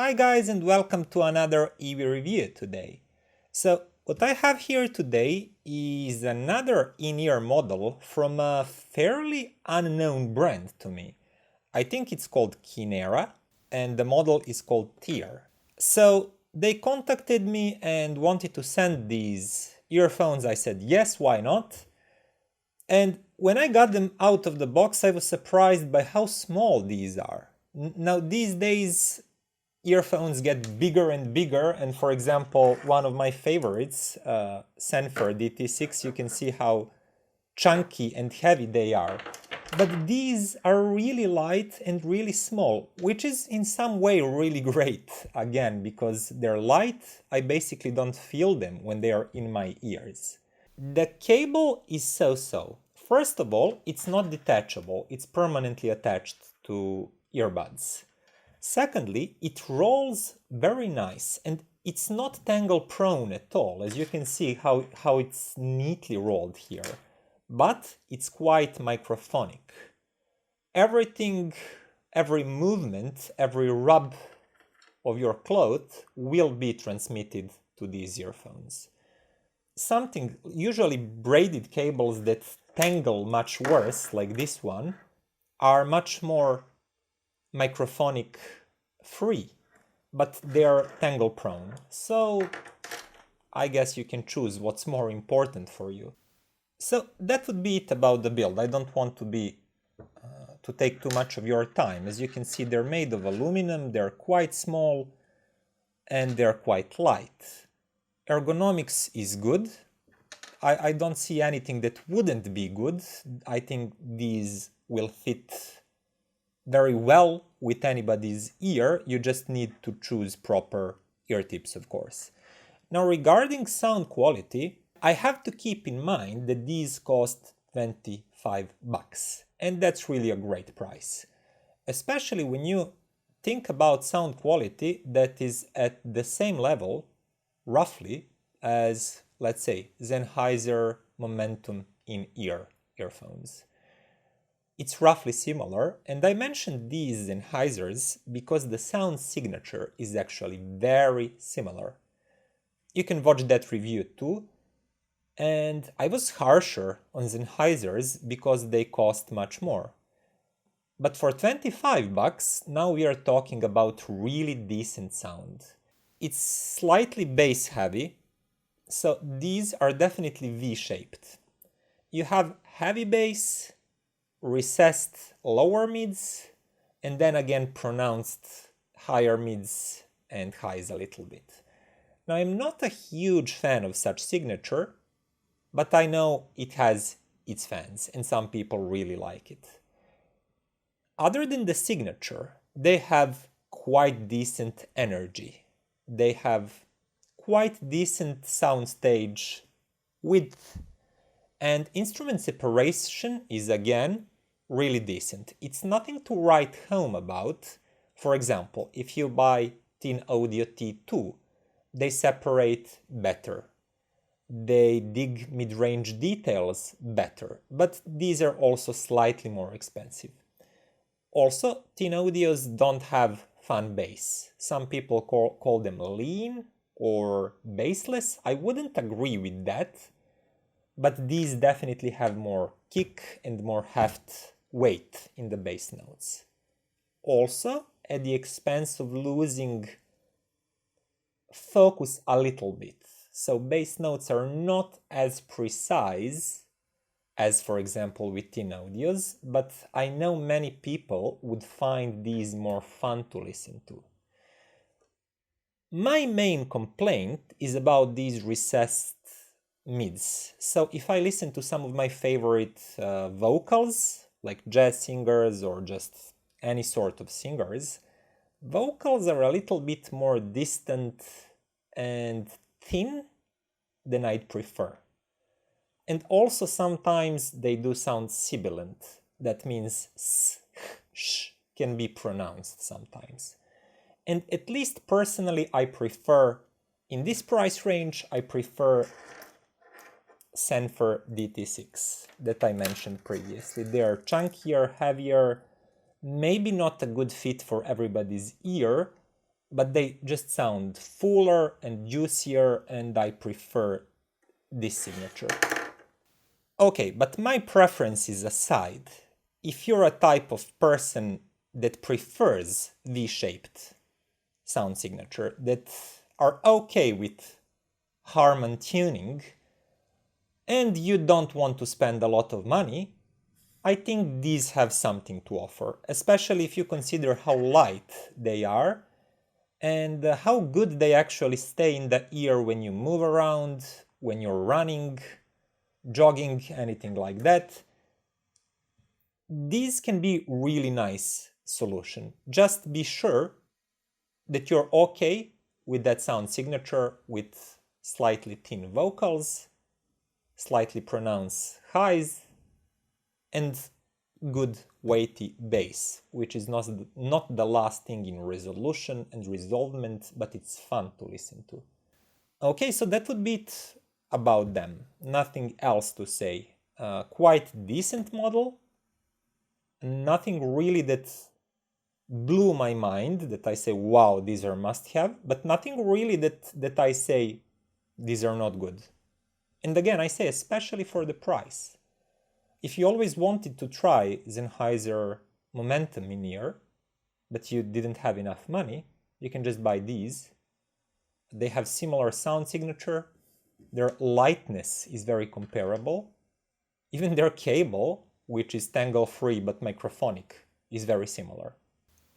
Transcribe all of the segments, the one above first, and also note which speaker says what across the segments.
Speaker 1: Hi guys and welcome to another iiWi review today. So what I have here today is another in-ear model from a fairly unknown brand to me. I think it's called Kinera and the model is called Tyr. So they contacted me and wanted to send these earphones. I said yes, why not? And when I got them out of the box I was surprised by how small these are. Now these days earphones get bigger and bigger, and for example one of my favorites, Senfer DT6, you can see how chunky and heavy they are. But these are really light and really small, which is in some way really great, again, because they're light, I basically don't feel them when they are in my ears. The cable is so-so. First of all, it's not detachable, it's permanently attached to earbuds. Secondly, it rolls very nice and it's not tangle prone at all, as you can see how it's neatly rolled here, but it's quite microphonic. Everything, every movement, every rub of your cloth will be transmitted to these earphones. Usually braided cables that tangle much worse, like this one, are much more microphonic free, but they're tangle prone. So I guess you can choose what's more important for you. So that would be it about the build. I don't want to take too much of your time. As you can see, they're made of aluminum, they're quite small, and they're quite light. Ergonomics is good. I don't see anything that wouldn't be good. I think these will fit very well with anybody's ear. You just need to choose proper ear tips, of course. Now regarding sound quality, I have to keep in mind that these cost 25 bucks, and that's really a great price. Especially when you think about sound quality that is at the same level, roughly, as, let's say, Sennheiser Momentum in-ear earphones. It's roughly similar, and I mentioned these Sennheisers because the sound signature is actually very similar. You can watch that review too, and I was harsher on Sennheisers because they cost much more. But for 25 bucks, now we are talking about really decent sound. It's slightly bass heavy, so these are definitely V-shaped. You have heavy bass, recessed lower mids, and then again pronounced higher mids and highs a little bit. Now I'm not a huge fan of such signature, but I know it has its fans and some people really like it. Other than the signature, they have quite decent energy. They have quite decent soundstage width, and instrument separation is again really decent. It's nothing to write home about. For example, if you buy TinAudio T2, they separate better. They dig mid-range details better, but these are also slightly more expensive. Also, TinAudios don't have fan bass. Some people call them lean or bassless. I wouldn't agree with that, but these definitely have more kick and more heft weight in the bass notes. Also, at the expense of losing focus a little bit. So bass notes are not as precise as, for example, with TinAudios, but I know many people would find these more fun to listen to. My main complaint is about these recessed mids. So if I listen to some of my favorite vocals, like jazz singers or just any sort of singers, vocals are a little bit more distant and thin than I'd prefer. And also sometimes they do sound sibilant. That means s, sh can be pronounced sometimes. And at least personally I prefer, in this price range, I prefer Senfer DT6 that I mentioned previously. They are chunkier, heavier, maybe not a good fit for everybody's ear, but they just sound fuller and juicier, and I prefer this signature. Okay, but my preferences aside, if you're a type of person that prefers V-shaped sound signature, that are okay with Harman tuning, and you don't want to spend a lot of money, I think these have something to offer, especially if you consider how light they are and how good they actually stay in the ear when you move around, when you're running, jogging, anything like that. These can be really nice solution. Just be sure that you're okay with that sound signature with slightly thin vocals, slightly pronounced highs, and good weighty bass, which is not the last thing in resolution and resolvement, but it's fun to listen to. Okay, so that would be it about them. Nothing else to say. Quite decent model. Nothing really that blew my mind, that I say, wow, these are must-have, but nothing really that I say, these are not good. And again, I say, especially for the price. If you always wanted to try Sennheiser Momentum in-ear, but you didn't have enough money, you can just buy these. They have similar sound signature. Their lightness is very comparable. Even their cable, which is tangle-free but microphonic, is very similar.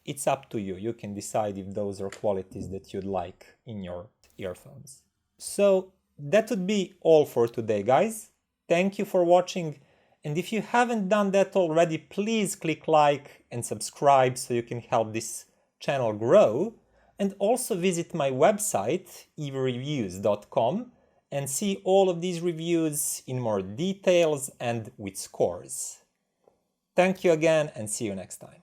Speaker 1: It's up to you. You can decide if those are qualities that you'd like in your earphones. So that would be all for today, guys. Thank you for watching. And if you haven't done that already, please click like and subscribe so you can help this channel grow. And also visit my website, iiWireviews.com, and see all of these reviews in more details and with scores. Thank you again, and see you next time.